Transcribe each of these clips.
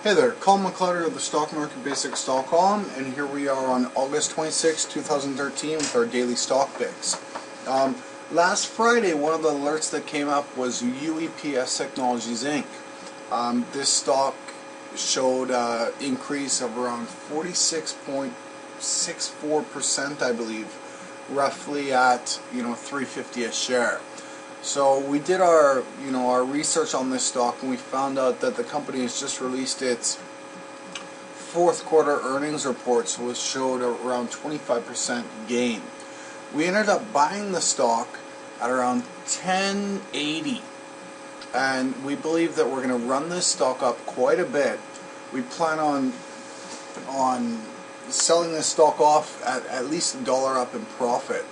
Hey there, Colin McClutter of the StockMarketBasics.com, and here we are on August 26, 2013 with our daily stock picks. Last Friday, one of the alerts that came up was UEPS Technologies Inc. This stock showed an increase of around 46.64%, I believe, roughly at $3.50 a share. So we did our research on this stock, and we found out that the company has just released its fourth quarter earnings report, which showed around 25% gain. We ended up buying the stock at around $10.80, and we believe that we're going to run this stock up quite a bit. We plan on selling this stock off at least $1 up in profit.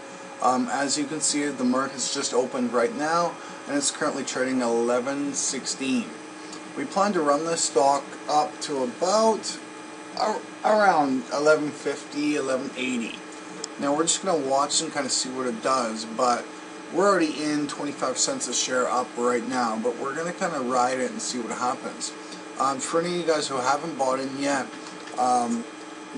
As you can see, the market has just opened right now, and it's currently trading $11.16. We plan to run this stock up to about around $11.50, $11.80. Now we're just going to watch and kind of see what it does, but we're already in 25 cents a share up right now, but we're going to kind of ride it and see what happens. For any of you guys who haven't bought in yet,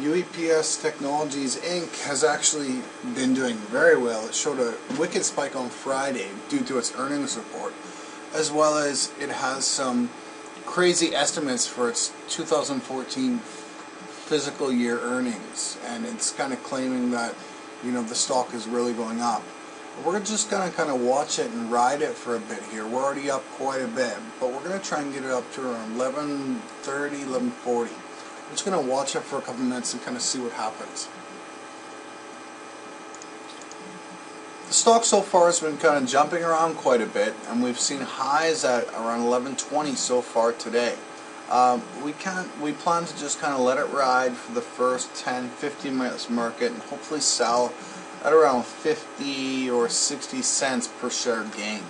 UEPS Technologies Inc. has actually been doing very well. It showed a wicked spike on Friday due to its earnings report, as well as it has some crazy estimates for its 2014 fiscal year earnings, and it's kind of claiming that the stock is really going up. But we're just going to kind of watch it and ride it for a bit here. We're already up quite a bit, but we're going to try and get it up to around 11.30, 11.40. I'm just going to watch it for a couple minutes and kind of see what happens. The stock so far has been kind of jumping around quite a bit, and we've seen highs at around 11.20 so far today. We plan to just kind of let it ride for the first 10-15 minutes market, and hopefully sell at around 50 or 60 cents per share gain.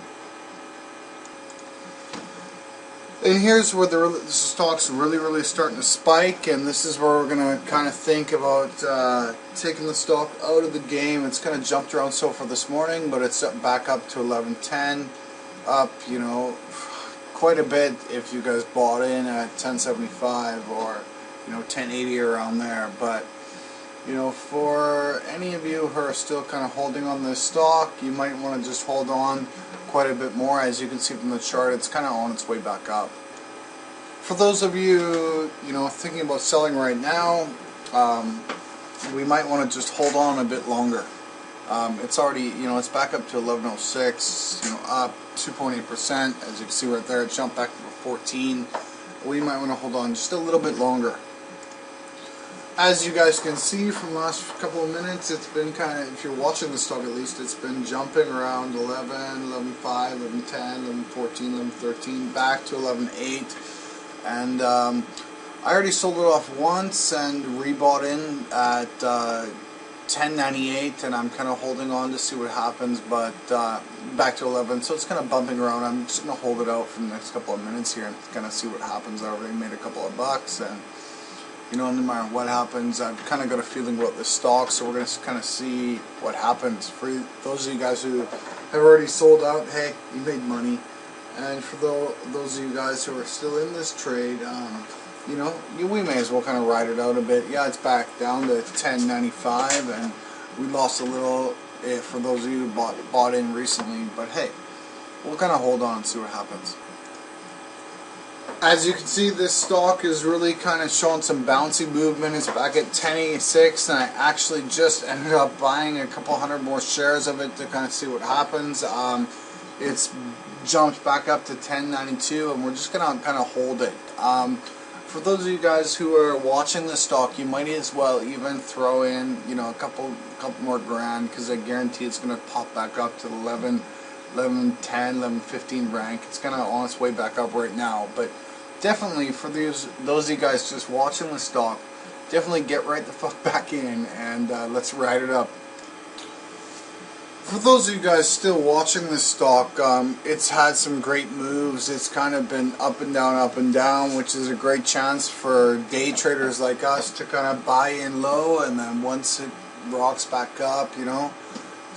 And here's where the stock's really starting to spike, and this is where we're going to kind of think about taking the stock out of the game. It's kind of jumped around so far this morning, but it's back up to 11.10, up quite a bit if you guys bought in at 10.75 or 10.80 around there. But for any of you who are still kind of holding on this stock, you might want to just hold on quite a bit more. As you can see from the chart, it's kind of on its way back up. For those of you thinking about selling right now, we might want to just hold on a bit longer. It's already it's back up to 11.06, up 2.8%. As you can see right there, it jumped back to 14. We might want to hold on just a little bit longer. As you guys can see from the last couple of minutes, it's been kind of, if you're watching the stock at least, it's been jumping around 11, 11.5, 11.10, 11.14, 11.13, back to 11.8. And I already sold it off once and rebought in at 10.98, and I'm kind of holding on to see what happens, but back to 11, so it's kind of bumping around. I'm just going to hold it out for the next couple of minutes here and kind of see what happens. I already made a couple of bucks, and no matter what happens, I've kind of got a feeling about this stock, so we're going to kind of see what happens. For those of you guys who have already sold out, hey, you made money. And for those of you guys who are still in this trade, we may as well kind of ride it out a bit. Yeah, it's back down to 10.95, and we lost a little for those of you who bought in recently, but hey, we'll kind of hold on and see what happens. As you can see, this stock is really kind of showing some bouncy movement. It's back at 10.86, and I actually just ended up buying a couple hundred more shares of it to kind of see what happens. It's jumped back up to 10.92, and we're just going to kind of hold it. For those of you guys who are watching this stock, you might as well even throw in a couple more grand, because I guarantee it's going to pop back up to 11, 11.10, 11.15 rank. It's kind of on its way back up right now, but definitely for those of you guys just watching the stock, definitely get right the fuck back in, and let's ride it up. For those of you guys still watching this stock, it's had some great moves. It's kind of been up and down, which is a great chance for day traders like us to kind of buy in low, and then once it rocks back up,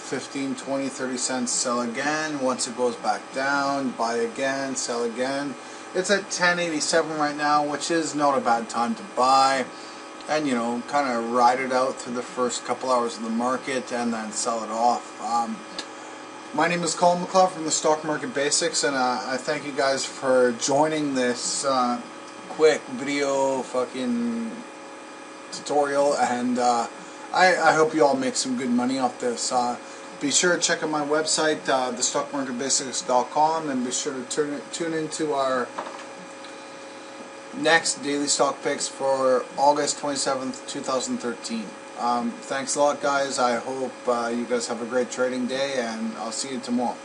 15, 20, 30 cents, sell again. Once it goes back down, buy again, sell again. It's at 10.87 right now, which is not a bad time to buy. And, you know, kind of ride it out through the first couple hours of the market and then sell it off. My name is Colin McLeod from the Stock Market Basics, and I thank you guys for joining this quick video fucking tutorial, and I hope you all make some good money off this. Be sure to check out my website, thestockmarketbasics.com, and be sure to tune into our next daily stock picks for August 27th, 2013. Thanks a lot, guys. I hope you guys have a great trading day, and I'll see you tomorrow.